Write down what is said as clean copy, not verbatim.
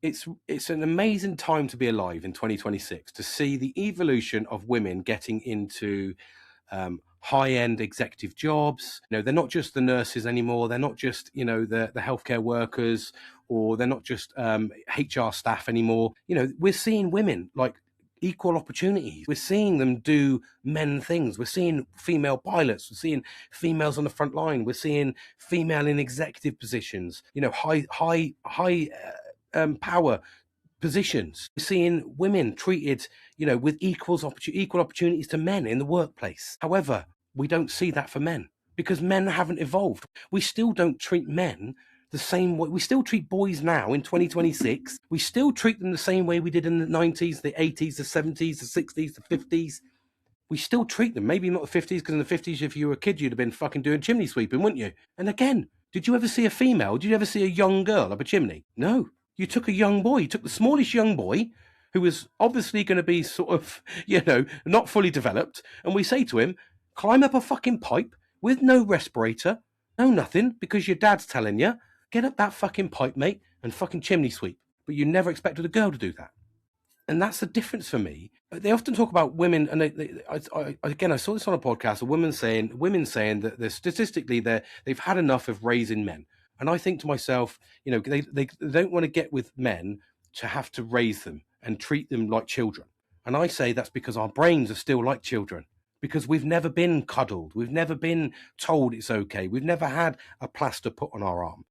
it's an amazing time to be alive in 2026, to see the evolution of women getting into high-end executive jobs. They're not just the nurses anymore. They're not just, the healthcare workers, or they're not just HR staff anymore. We're seeing women like equal opportunities. We're seeing them do men things. We're seeing female pilots. We're seeing females on the front line. We're seeing female in executive positions. High power positions. We're seeing women treated, with equal opportunities to men in the workplace. However, we don't see that for men, because men haven't evolved. We still don't treat men the same way. We still treat boys now in 2026. We still treat them the same way we did in the 90s, the 80s, the 70s, the 60s, the 50s. We still treat them, maybe not the 50s, because in the 50s, if you were a kid, you'd have been fucking doing chimney sweeping, wouldn't you? And again, did you ever see a female? Did you ever see a young girl up a chimney? No. You took a young boy. You took the smallest young boy, who was obviously going to be sort of, not fully developed. And we say to him, climb up a fucking pipe with no respirator, no nothing, because your dad's telling you, get up that fucking pipe, mate, and fucking chimney sweep. But you never expected a girl to do that. And that's the difference for me. They often talk about women, and I saw this on a podcast. Women saying that they're statistically they've had enough of raising men. And I think to myself, they don't want to get with men to have to raise them and treat them like children. And I say that's because our brains are still like children, because we've never been cuddled, we've never been told it's okay, we've never had a plaster put on our arm.